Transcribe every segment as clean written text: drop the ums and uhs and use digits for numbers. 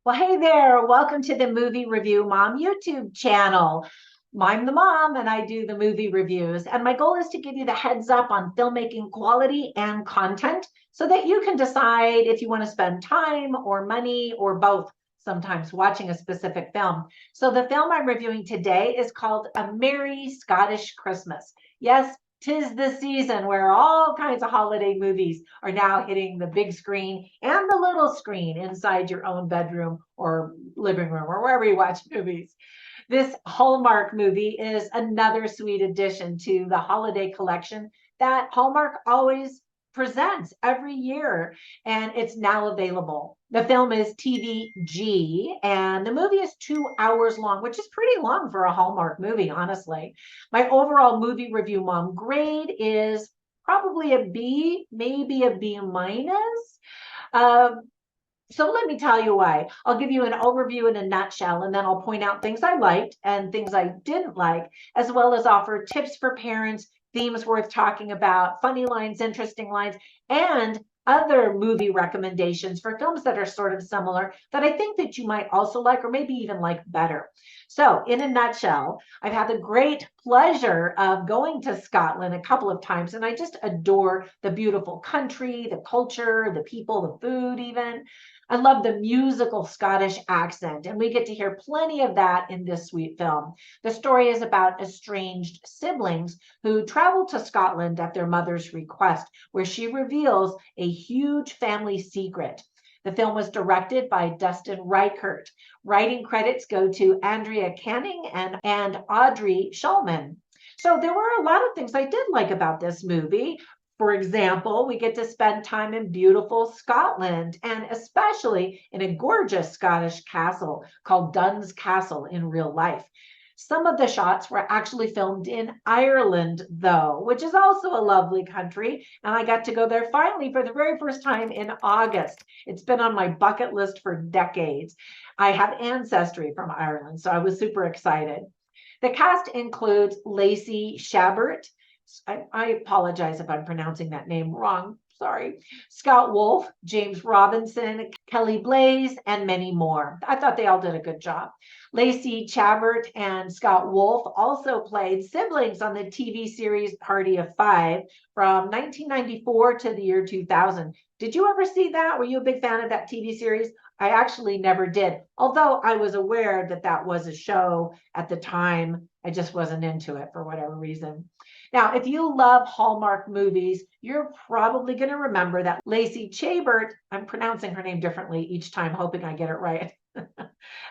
Well, hey there. Welcome to the Movie Review Mom YouTube channel. I'm the mom and I do the movie reviews. And my goal is to give you the heads up on filmmaking quality and content so that you can decide if you want to spend time or money or both sometimes watching a specific film. So the film I'm reviewing today is called A Merry Scottish Christmas. Yes, 'tis the season where all kinds of holiday movies are now hitting the big screen and the little screen inside your own bedroom or living room or wherever you watch movies. This Hallmark movie is another sweet addition to the holiday collection that Hallmark always presents every year, and it's now available. The film is TVG, and the movie is 2 hours long, which is pretty long for a Hallmark movie, honestly. My overall movie review mom grade is probably a B, maybe a B minus. Um, so let me tell you why. I'll give you an overview in a nutshell, and then I'll point out things I liked and things I didn't like, as well as offer tips for parents, themes worth talking about, funny lines, interesting lines, and other movie recommendations for films that are sort of similar that I think that you might also like or maybe even like better. So in a nutshell, I've had the great pleasure of going to Scotland a couple of times, and I just adore the beautiful country, the culture, the people, the food even. I love the musical Scottish accent, and we get to hear plenty of that in this sweet film. The story is about estranged siblings who travel to Scotland at their mother's request, where she reveals a huge family secret. The film was directed by Dustin Reichert. Writing credits go to Andrea Canning and Audrey Schulman. So there were a lot of things I did like about this movie. For example, we get to spend time in beautiful Scotland and especially in a gorgeous Scottish castle called Dunn's Castle in real life. Some of the shots were actually filmed in Ireland, though, which is also a lovely country. And I got to go there finally for the very first time in August. It's been on my bucket list for decades. I have ancestry from Ireland, so I was super excited. The cast includes Lacey Chabert. I apologize if I'm pronouncing that name wrong. Sorry. Scott Wolf, James Robinson, Kelly Blaze, and many more. I thought they all did a good job. Lacey Chabert and Scott Wolf also played siblings on the TV series Party of Five from 1994 to the year 2000. Did you ever see that? Were you a big fan of that TV series? I actually never did, although I was aware that that was a show at the time. I just wasn't into it for whatever reason. Now, if you love Hallmark movies, you're probably going to remember that Lacey Chabert, I'm pronouncing her name differently each time, hoping I get it right,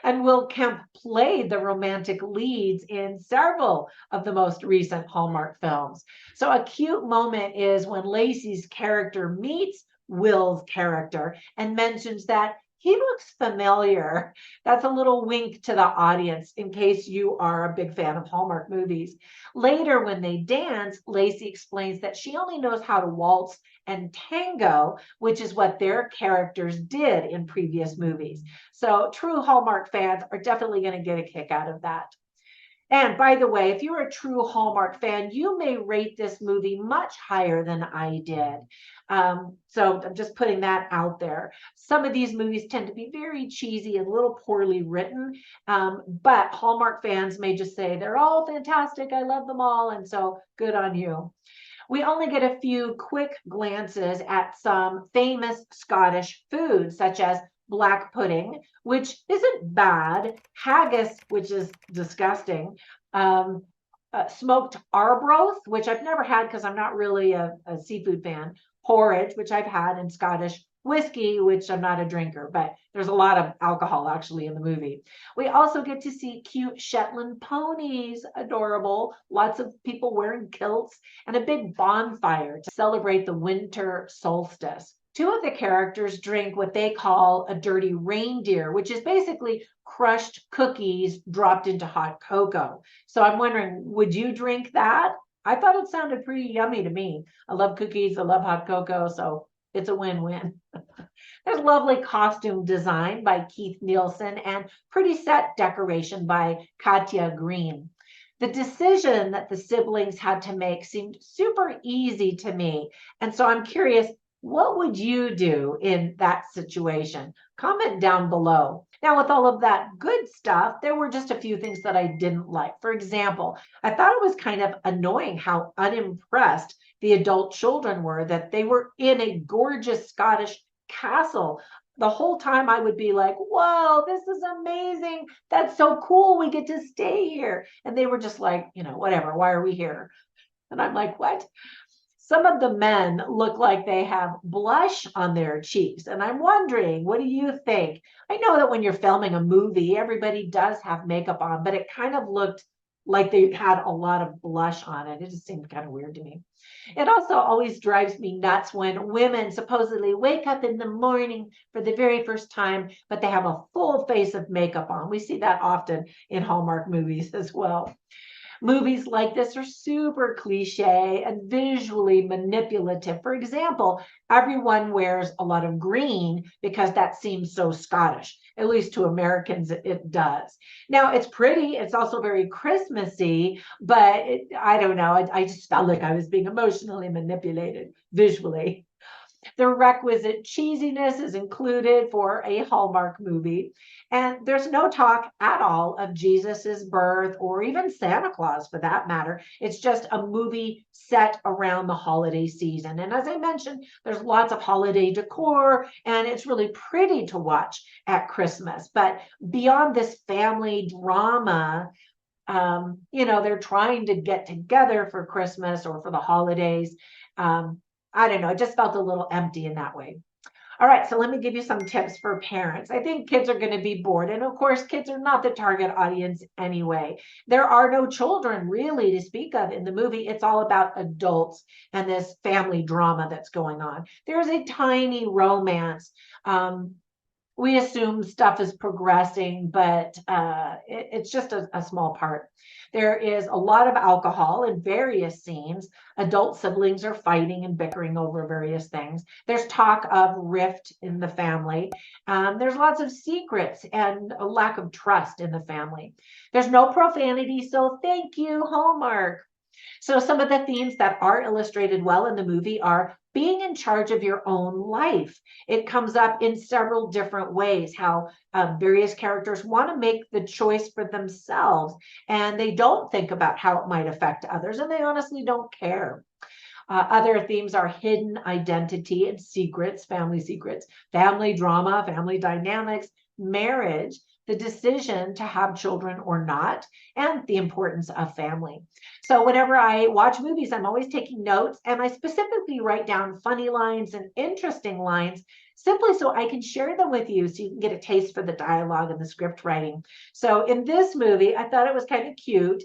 and Will Kemp played the romantic leads in several of the most recent Hallmark films. So a cute moment is when Lacey's character meets Will's character and mentions that he looks familiar. That's a little wink to the audience in case you are a big fan of Hallmark movies. Later, when they dance, Lacey explains that she only knows how to waltz and tango, which is what their characters did in previous movies. So true Hallmark fans are definitely going to get a kick out of that. And by the way, if you're a true Hallmark fan, you may rate this movie much higher than I did. So I'm just putting that out there. Some of these movies tend to be very cheesy and a little poorly written, but Hallmark fans may just say they're all fantastic. I love them all. And so good on you. We only get a few quick glances at some famous Scottish foods, such as black pudding, which isn't bad, haggis, which is disgusting, smoked arbroath, which I've never had because I'm not really a seafood fan, porridge, which I've had, and Scottish whiskey, which I'm not a drinker, but there's a lot of alcohol actually in the movie. We also get to see cute Shetland ponies, adorable, lots of people wearing kilts, and a big bonfire to celebrate the winter solstice. Two of the characters drink what they call a dirty reindeer, which is basically crushed cookies dropped into hot cocoa. So I'm wondering, would you drink that? I thought it sounded pretty yummy to me. I love cookies, I love hot cocoa, so it's a win-win. There's lovely costume design by Keith Nielsen and pretty set decoration by Katja Green. The decision that the siblings had to make seemed super easy to me. And so I'm curious, what would you do in that situation? Comment down below. Now, with all of that good stuff, there were just a few things that I didn't like. For example, I thought it was kind of annoying how unimpressed the adult children were that they were in a gorgeous Scottish castle. The whole time I would be like, whoa, this is amazing. That's so cool. We get to stay here. And they were just like, whatever. Why are we here? And I'm like, what? Some of the men look like they have blush on their cheeks. And I'm wondering, what do you think? I know that when you're filming a movie, everybody does have makeup on, but it kind of looked like they had a lot of blush on it. It just seemed kind of weird to me. It also always drives me nuts when women supposedly wake up in the morning for the very first time, but they have a full face of makeup on. We see that often in Hallmark movies as well. Movies like this are super cliche and visually manipulative. For example, everyone wears a lot of green because that seems so Scottish. At least to Americans, it does. Now, it's pretty. It's also very Christmassy, but I don't know. I just felt like I was being emotionally manipulated visually. The requisite cheesiness is included for a Hallmark movie. And there's no talk at all of Jesus's birth or even Santa Claus for that matter. It's just a movie set around the holiday season. And as I mentioned, there's lots of holiday decor and it's really pretty to watch at Christmas. But beyond this family drama, they're trying to get together for Christmas or for the holidays. I don't know. It just felt a little empty in that way. All right, so let me give you some tips for parents. I think kids are going to be bored. And of course, kids are not the target audience anyway. There are no children really to speak of in the movie. It's all about adults and this family drama that's going on. There's a tiny romance. We assume stuff is progressing, but it's just a small part. There is a lot of alcohol in various scenes. Adult siblings are fighting and bickering over various things. There's talk of rift in the family. There's lots of secrets and a lack of trust in the family. There's no profanity, so thank you, Hallmark. So some of the themes that are illustrated well in the movie are being in charge of your own life. It comes up in several different ways, how various characters want to make the choice for themselves, and they don't think about how it might affect others, and they honestly don't care. Other themes are hidden identity and secrets, family drama, family dynamics, marriage, the decision to have children or not, and the importance of family. So whenever I watch movies, I'm always taking notes, and I specifically write down funny lines and interesting lines simply so I can share them with you so you can get a taste for the dialogue and the script writing. So in this movie, I thought it was kind of cute.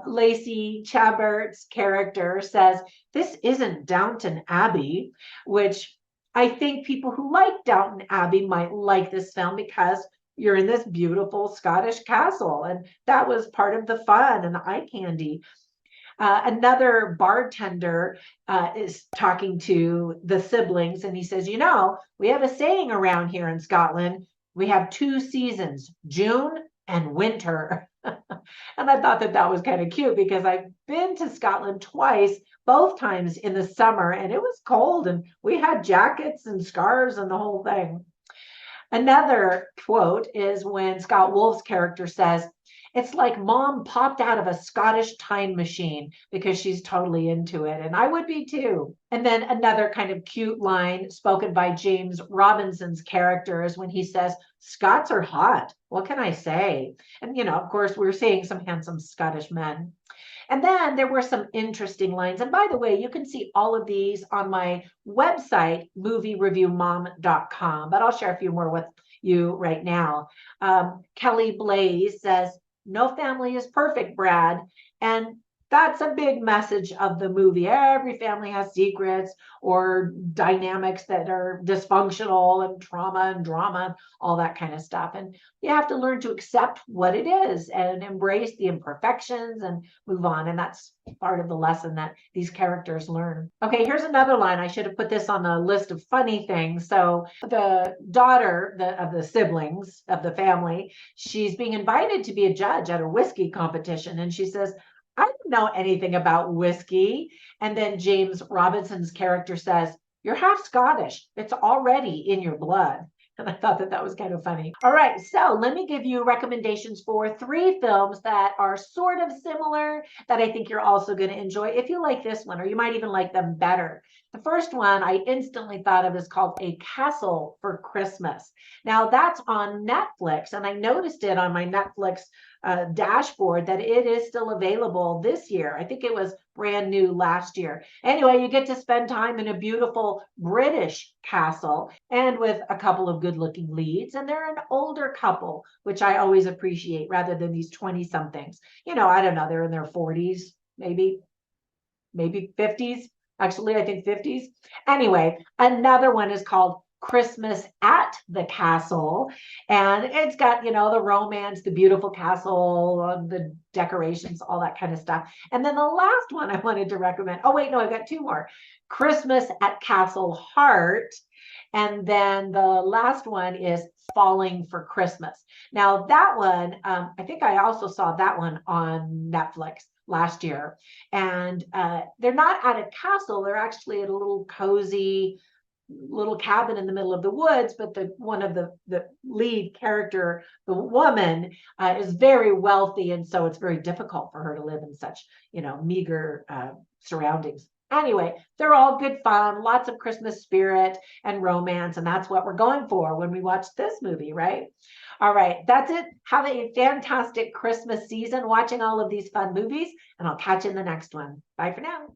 Lacey Chabert's character says, "This isn't Downton Abbey," which I think people who like Downton Abbey might like this film because you're in this beautiful Scottish castle. And that was part of the fun and the eye candy. Another bartender is talking to the siblings, and he says, we have a saying around here in Scotland. We have two seasons, June and winter. And I thought that was kind of cute because I've been to Scotland twice, both times in the summer, and it was cold, and we had jackets and scarves and the whole thing. Another quote is when Scott Wolf's character says, "It's like mom popped out of a Scottish time machine," because she's totally into it. And I would be too. And then another kind of cute line spoken by James Robinson's character is when he says, "Scots are hot. What can I say?" And, of course, we're seeing some handsome Scottish men. And then there were some interesting lines. And by the way, you can see all of these on my website, moviereviewmom.com, but I'll share a few more with you right now. Kelly Blaze says, "No family is perfect, Brad." And that's a big message of the movie. Every family has secrets or dynamics that are dysfunctional and trauma and drama, all that kind of stuff. And you have to learn to accept what it is and embrace the imperfections and move on. And that's part of the lesson that these characters learn. Okay, here's another line. I should have put this on the list of funny things. So the daughter of the siblings of the family, she's being invited to be a judge at a whiskey competition. And she says, "I don't know anything about whiskey." And then James Robinson's character says, "You're half Scottish. It's already in your blood." And I thought that was kind of funny. All right, so let me give you recommendations for 3 films that are sort of similar that I think you're also going to enjoy if you like this one, or you might even like them better. The first one I instantly thought of is called A Castle for Christmas. Now that's on Netflix, and I noticed it on my Netflix dashboard that it is still available this year. I think it was brand new last year. Anyway, you get to spend time in a beautiful British castle and with a couple of good looking leads. And they're an older couple, which I always appreciate rather than these 20 somethings. I don't know, they're in their 40s, maybe 50s. Actually, I think 50s. Anyway, another one is called Christmas at the Castle. And it's got, the romance, the beautiful castle, the decorations, all that kind of stuff. And then the last one I wanted to recommend. Oh, wait, no, I've got 2 more. Christmas at Castle Heart. And then the last one is Falling for Christmas. Now, that one, I think I also saw that one on Netflix last year. And they're not at a castle, they're actually at a little cozy little cabin in the middle of the woods, but one of the lead character, the woman, is very wealthy, and so it's very difficult for her to live in such meager surroundings. Anyway, they're all good fun, lots of Christmas spirit and romance, and that's what we're going for when we watch this movie, right? All right, that's it. Have a fantastic Christmas season watching all of these fun movies, and I'll catch you in the next one. Bye for now.